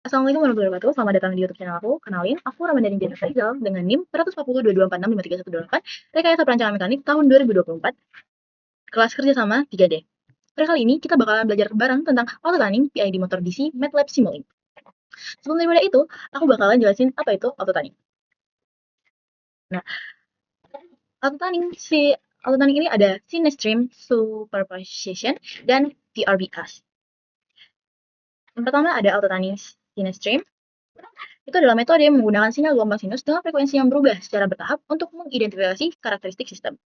Assalamualaikum warahmatullahi wabarakatuh. Selamat datang di YouTube channel aku. Kenalin, aku Ramadhani Dian Faizal dengan NIM 14022465318, Rekayasa Perancangan Mekanik tahun 2024, kelas kerjasama 3D. Pada kali ini kita bakalan belajar bareng tentang autotunning, PID motor DC, MATLAB Simulink. Sebelum daripada itu, aku bakalan jelasin apa itu autotunning. Nah, autotunning ini ada Sinestream, Superposition, dan PRBS. Yang pertama ada autotunning Sinestream. Itu adalah metode yang menggunakan sinyal gelombang sinus dengan frekuensi yang berubah secara bertahap untuk mengidentifikasi karakteristik sistem.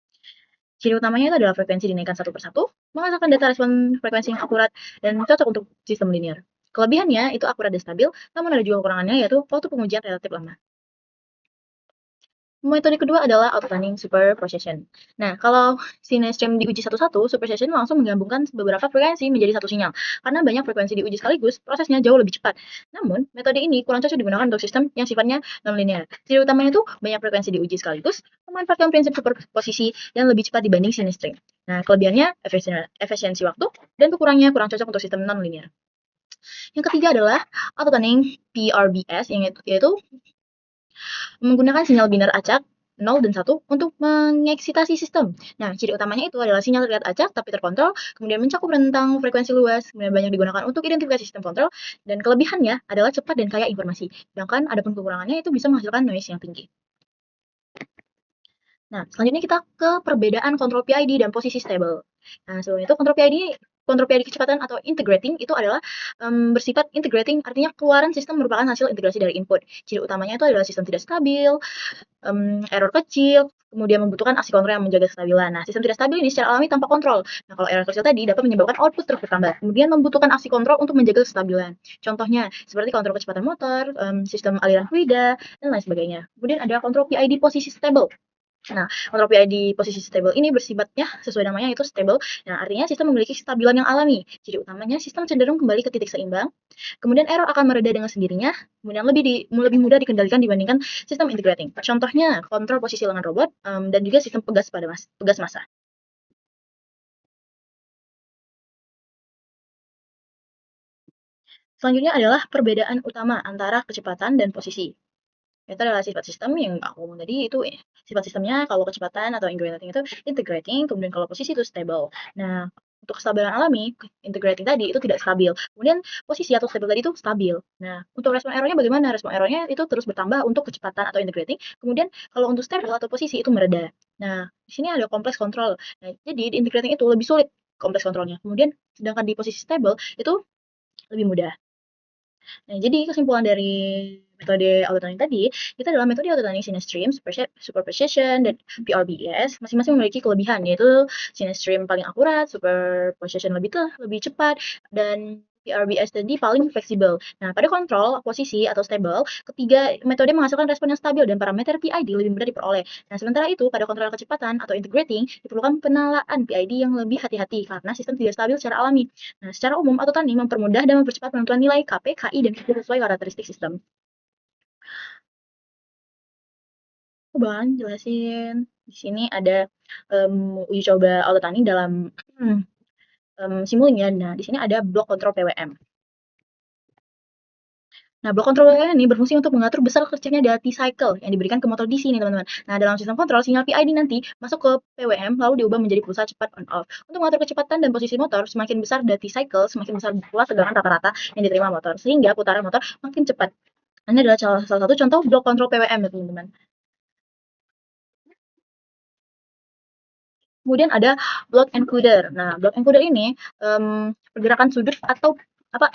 Ciri utamanya itu adalah frekuensi dinaikkan satu persatu, menghasilkan data respon frekuensi yang akurat dan cocok untuk sistem linear. Kelebihannya itu akurat dan stabil, namun ada juga kekurangannya yaitu waktu pengujian relatif lama. Metode kedua adalah autotunning superposition. Nah, kalau Sinestream diuji satu-satu, superposition langsung menggabungkan beberapa frekuensi menjadi satu sinyal. Karena banyak frekuensi diuji sekaligus, prosesnya jauh lebih cepat. Namun, metode ini kurang cocok digunakan untuk sistem yang sifatnya non-linear. Ciri utamanya itu banyak frekuensi diuji sekaligus, memanfaatkan prinsip superposisi yang lebih cepat dibanding Sinestream. Nah, kelebihannya efisiensi waktu, dan kekurangannya kurang cocok untuk sistem non-linear. Yang ketiga adalah autotunning PRBS, yaitu menggunakan sinyal biner acak 0 dan 1 untuk mengeksitasi sistem. Nah, ciri utamanya itu adalah sinyal terlihat acak tapi terkontrol, kemudian mencakup rentang frekuensi luas, kemudian banyak digunakan untuk identifikasi sistem kontrol, dan kelebihannya adalah cepat dan kaya informasi. Sedangkan adapun kekurangannya itu bisa menghasilkan noise yang tinggi. Nah, selanjutnya kita ke perbedaan kontrol PID dan posisi stable. Nah, sebelum itu kontrol PID kecepatan atau integrating itu adalah bersifat integrating, artinya keluaran sistem merupakan hasil integrasi dari input. Ciri utamanya itu adalah sistem tidak stabil, error kecil, kemudian membutuhkan aksi kontrol yang menjaga kestabilan. Nah, sistem tidak stabil ini secara alami tanpa kontrol. Nah, kalau error kecil tadi dapat menyebabkan output terus bertambah, kemudian membutuhkan aksi kontrol untuk menjaga kestabilan. Contohnya, seperti kontrol kecepatan motor, sistem aliran fluida, dan lain sebagainya. Kemudian ada kontrol PID posisi stable. Nah, kontrol PID posisi stable ini bersifatnya sesuai namanya itu stable. Nah, artinya sistem memiliki kestabilan yang alami. Ciri utamanya sistem cenderung kembali ke titik seimbang. Kemudian error akan mereda dengan sendirinya. Kemudian lebih mudah dikendalikan dibandingkan sistem integrating. Contohnya kontrol posisi lengan robot dan juga sistem pegas massa. Selanjutnya adalah perbedaan utama antara kecepatan dan posisi. Itu adalah sifat sistem yang aku ngomong tadi itu sifat sistemnya kalau kecepatan atau integrating, kemudian kalau posisi itu stable. Nah, untuk kestabilan alami, integrating tadi itu tidak stabil. Kemudian posisi atau stable tadi itu stabil. Nah, untuk respon errornya bagaimana? Respon errornya itu terus bertambah untuk kecepatan atau integrating. Kemudian kalau untuk stable atau posisi itu mereda. Nah, di sini ada kompleks kontrol. Nah, jadi di integrating itu lebih sulit kompleks kontrolnya. Kemudian sedangkan di posisi stable itu lebih mudah. Nah, jadi kesimpulan dari metode autotunning tadi, itu adalah metode autotunning Sinestream, Superposition, dan PRBS. Masing-masing memiliki kelebihan, yaitu Sinestream paling akurat, Superposition lebih cepat, dan PRBS tadi paling fleksibel. Nah, pada kontrol, posisi, atau stable, ketiga metode menghasilkan respon yang stabil dan parameter PID lebih mudah diperoleh. Nah, sementara itu, pada kontrol kecepatan atau integrating, diperlukan penalaan PID yang lebih hati-hati karena sistem tidak stabil secara alami. Nah, secara umum, autotunning mempermudah dan mempercepat penentuan nilai KP, KI, dan KQ sesuai karakteristik sistem. Aku bakalan jelasin di sini ada uji coba autotunning dalam Simulink ya. Nah, di sini ada blok kontrol PWM. Nah, blok kontrol PWM ini berfungsi untuk mengatur besar kecilnya duty cycle yang diberikan ke motor DC nih, teman-teman. Nah, dalam sistem kontrol, sinyal PID nanti masuk ke PWM, lalu diubah menjadi pulsa cepat on-off. Untuk mengatur kecepatan dan posisi motor, semakin besar duty cycle, semakin besar pula tegangan rata-rata yang diterima motor, sehingga putaran motor makin cepat. Ini adalah salah satu contoh blok kontrol PWM ya, teman-teman. Kemudian ada block encoder. Nah, block encoder ini pergerakan sudut atau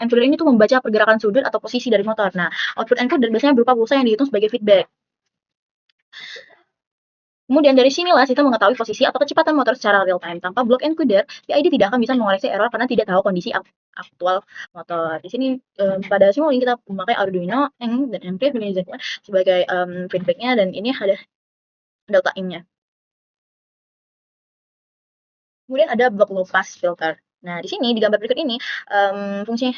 encoder ini tuh membaca pergerakan sudut atau posisi dari motor. Nah, output encoder biasanya berupa pulsa yang dihitung sebagai feedback. Kemudian dari sinilah kita mengetahui posisi atau kecepatan motor secara real time. Tanpa block encoder, PID tidak akan bisa mengoreksi error karena tidak tahu kondisi aktual motor. Di sini pada Simulink kita memakai Arduino dan MPF sebagai feedbacknya, dan ini ada delta in-nya. Kemudian ada block low pass filter. Nah, di sini di gambar berikut ini fungsi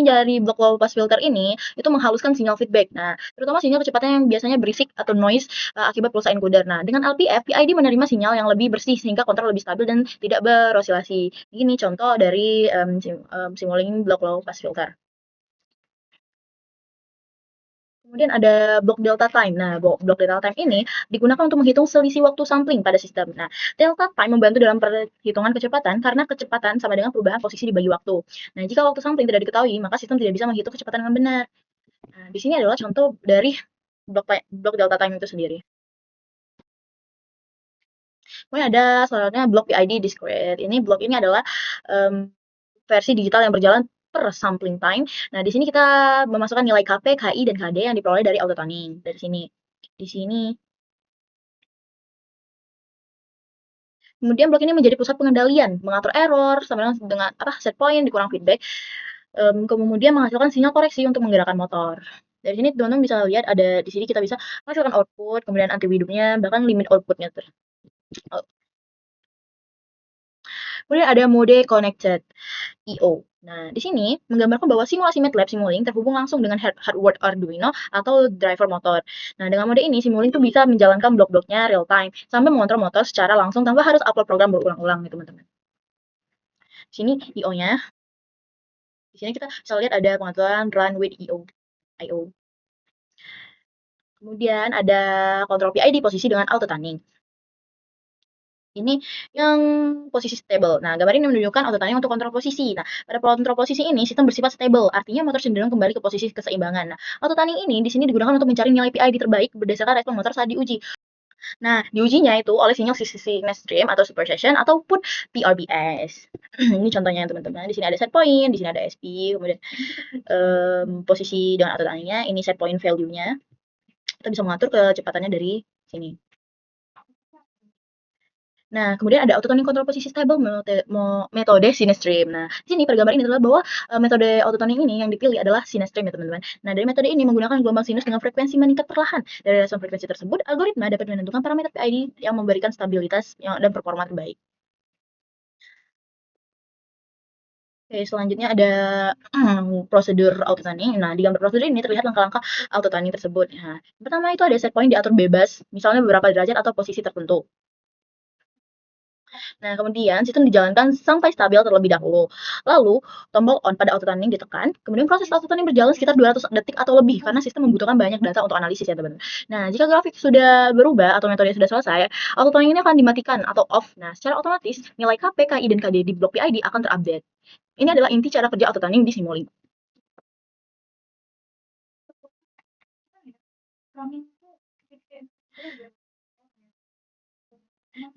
dari block low pass filter ini itu menghaluskan sinyal feedback. Nah, terutama sinyal kecepatan yang biasanya berisik atau noise akibat pulsa encoder. Nah, dengan LPF, PID menerima sinyal yang lebih bersih sehingga kontrol lebih stabil dan tidak berosilasi. Ini contoh dari Simulink block low pass filter. Kemudian ada block delta time. Nah, block delta time ini digunakan untuk menghitung selisih waktu sampling pada sistem. Nah, delta time membantu dalam perhitungan kecepatan karena kecepatan sama dengan perubahan posisi dibagi waktu. Nah, jika waktu sampling tidak diketahui, maka sistem tidak bisa menghitung kecepatan dengan benar. Nah, di sini adalah contoh dari block delta time itu sendiri. Kemudian ada selanjutnya block PID discrete. Ini blok ini adalah versi digital yang berjalan per sampling time. Nah, di sini kita memasukkan nilai KP, KI, dan KD yang diperoleh dari auto tuning. Dari sini. Di sini. Kemudian blok ini menjadi pusat pengendalian, mengatur error, sama dengan set point, dikurang feedback, kemudian menghasilkan sinyal koreksi untuk menggerakkan motor. Dari sini teman-teman bisa lihat ada di sini kita bisa menghasilkan output, kemudian anti hidupnya, bahkan limit outputnya. Kemudian ada mode connected I/O. Nah, di sini menggambarkan bahwa simulasi MATLAB Simulink terhubung langsung dengan hardware Arduino atau driver motor. Nah, dengan mode ini Simulink tuh bisa menjalankan blok-bloknya real time sampai mengontrol motor secara langsung tanpa harus upload program berulang-ulang nih, teman-teman. Di sini I/O-nya. Di sini kita bisa lihat ada pengaturan run with I/O. Kemudian ada kontrol PID posisi dengan auto tuning. Ini yang posisi stable. Nah, gambar ini menunjukkan auto tuning untuk kontrol posisi. Nah, pada kontrol posisi ini sistem bersifat stable, artinya motor cenderung kembali ke posisi keseimbangan. Nah, auto tuning ini di sini digunakan untuk mencari nilai PID terbaik berdasarkan respon motor saat diuji. Nah, diujinya itu oleh sinyal signal stream atau super session ataupun PRBS. Ini contohnya teman-teman. Di sini ada set point, di sini ada SP, kemudian posisi dengan auto tuningnya. Ini set point value-nya. Kita bisa mengatur kecepatannya dari sini. Nah, kemudian ada auto tuning control posisi stable metode Sinestream. Nah, di sini pergambar ini adalah bahwa metode auto tuning ini yang dipilih adalah Sinestream ya teman-teman. Nah, dari metode ini menggunakan gelombang sinus dengan frekuensi meningkat perlahan. Dari respon frekuensi tersebut, algoritma dapat menentukan parameter PID yang memberikan stabilitas dan performa terbaik. Oke, selanjutnya ada prosedur auto tuning. Nah, di gambar prosedur ini terlihat langkah-langkah auto tuning tersebut. Nah, pertama itu ada set point diatur bebas, misalnya beberapa derajat atau posisi tertentu. Nah, kemudian sistem dijalankan sampai stabil terlebih dahulu. Lalu, tombol on pada auto tuning ditekan, kemudian proses auto tuning berjalan sekitar 200 detik atau lebih karena sistem membutuhkan banyak data untuk analisis ya, teman-teman. Nah, jika grafik sudah berubah atau metode sudah selesai, auto tuning ini akan dimatikan atau off. Nah, secara otomatis nilai KP, KI, dan KD di blok PID akan terupdate. Ini adalah inti cara kerja auto tuning di Simulink.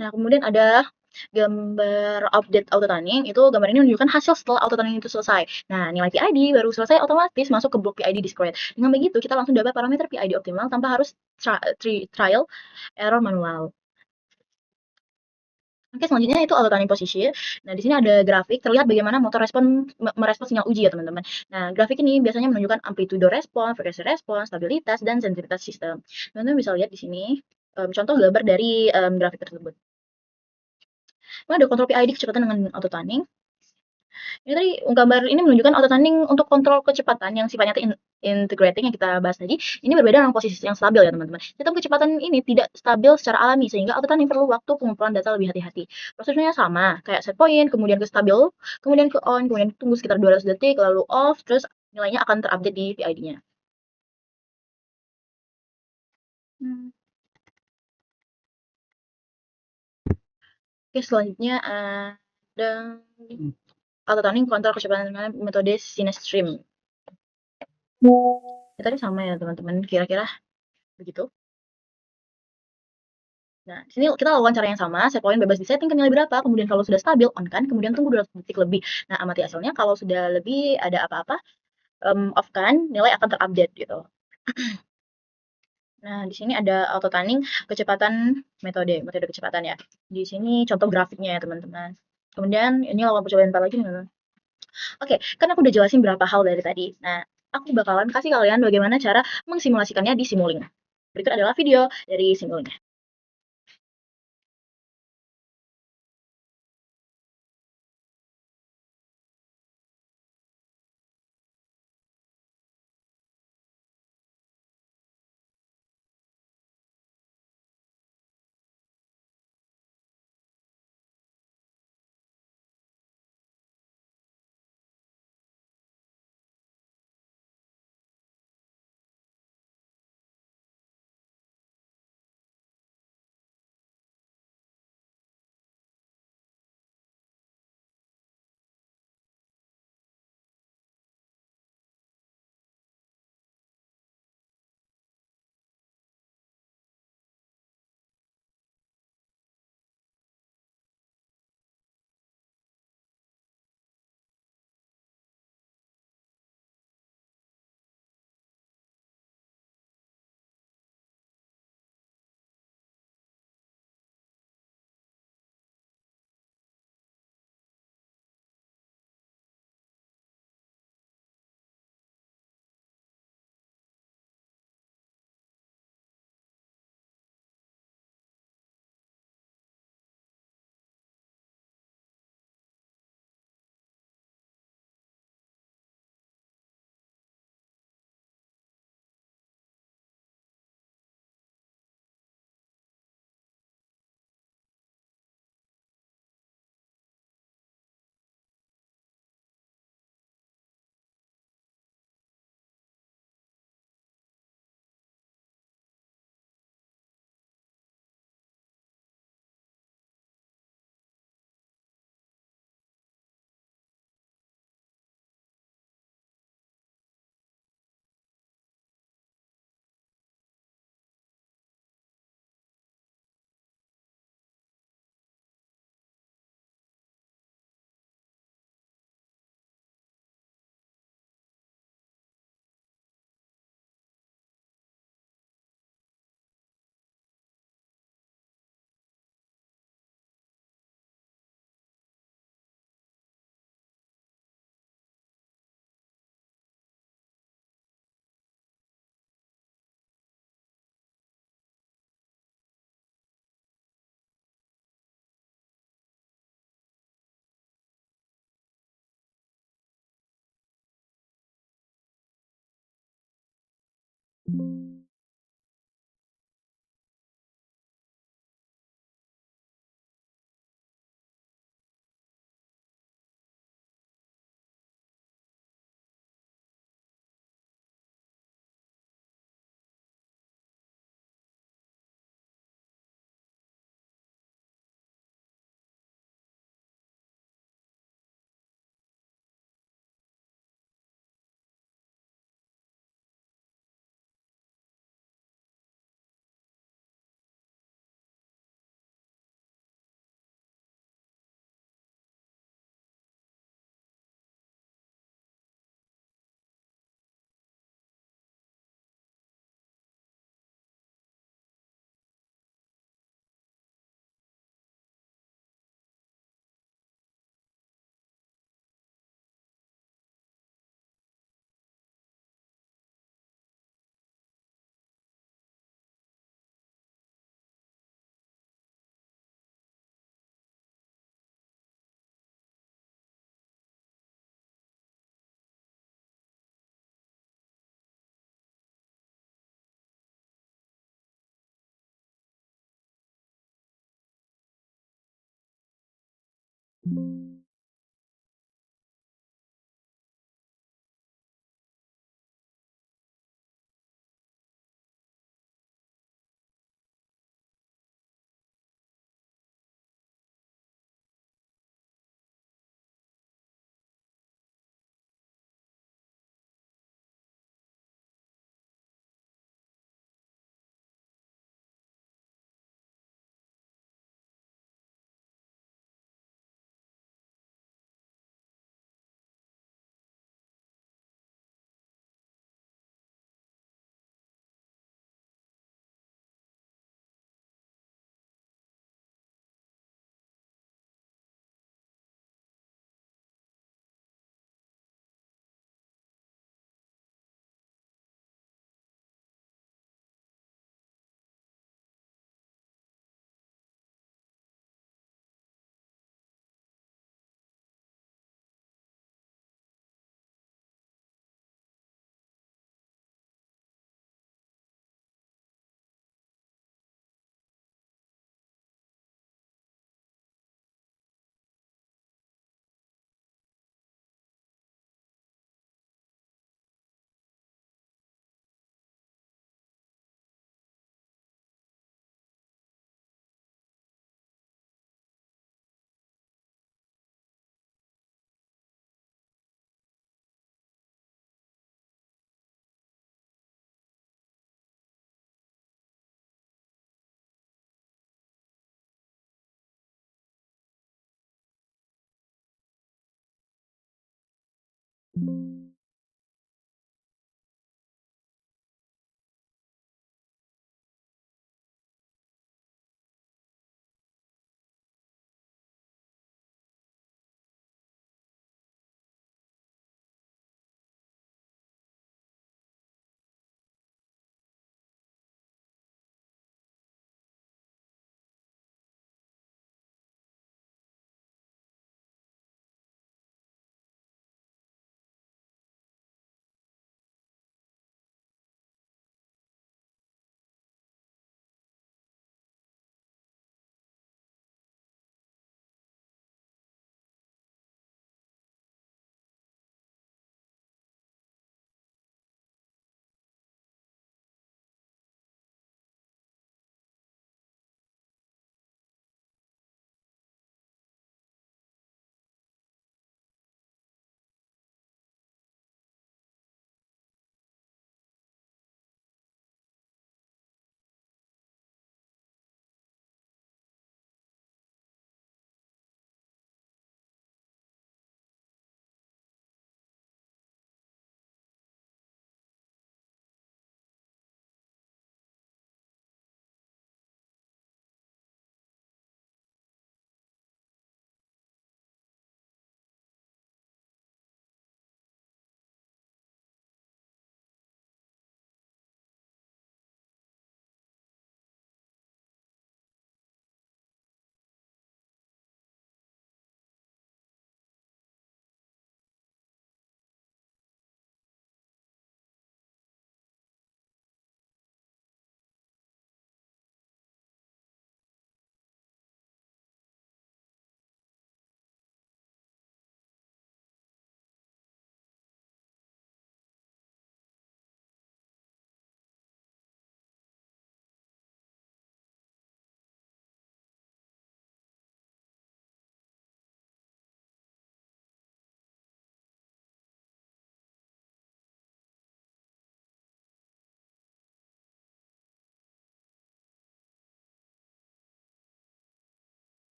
Nah, kemudian ada gambar update auto tuning, itu gambar ini menunjukkan hasil setelah auto tuning itu selesai. Nah, nilai PID baru selesai otomatis masuk ke blok PID discrete. Dengan begitu, kita langsung dapat parameter PID optimal tanpa harus trial error manual. Oke, selanjutnya itu auto tuning position. Nah, di sini ada grafik terlihat bagaimana motor merespon sinyal uji ya, teman-teman. Nah, grafik ini biasanya menunjukkan amplitude respon, frekuensi respon, stabilitas, dan sensitivitas sistem. Teman-teman bisa lihat di sini contoh gambar dari grafik tersebut. Kemudian ada kontrol PID kecepatan dengan auto tuning. Ini tadi gambar ini menunjukkan auto tuning untuk kontrol kecepatan yang sifatnya integrating yang kita bahas tadi. Ini berbeda dengan posisi yang stabil ya teman-teman. Sistem kecepatan ini tidak stabil secara alami sehingga auto tuning perlu waktu pengumpulan data lebih hati-hati. Prosedurnya sama, kayak set point, kemudian ke stabil, kemudian ke on, kemudian tunggu sekitar 200 detik, lalu off, terus nilainya akan terupdate di PID-nya. Hmm. Oke, selanjutnya ada auto tuning kontrol kecepatan dengan metode Sinestream. Ya, tadi sama ya teman-teman, kira-kira begitu. Nah, di sini kita lakukan cara yang sama, set point bebas disetting ke nilai berapa, kemudian kalau sudah stabil, on kan, kemudian tunggu 200 detik lebih. Nah, amati hasilnya, kalau sudah lebih ada apa-apa, off kan, nilai akan terupdate gitu. Nah, di sini ada auto tuning kecepatan metode kecepatan ya. Di sini contoh grafiknya ya, teman-teman. Kemudian ini lakukan percobaan 4 lagi nih, teman-teman. Oke, kan aku udah jelasin berapa hal dari tadi. Nah, aku bakalan kasih kalian bagaimana cara mengsimulasikannya di Simulink. Berikut adalah video dari Simulink.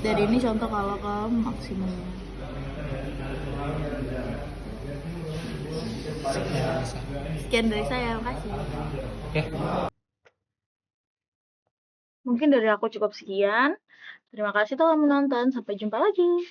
Dari ini contoh kalau kamu maksimumnya. Sekian dari saya, makasih. Oke. Mungkin dari aku cukup sekian. Terima kasih telah menonton. Sampai jumpa lagi.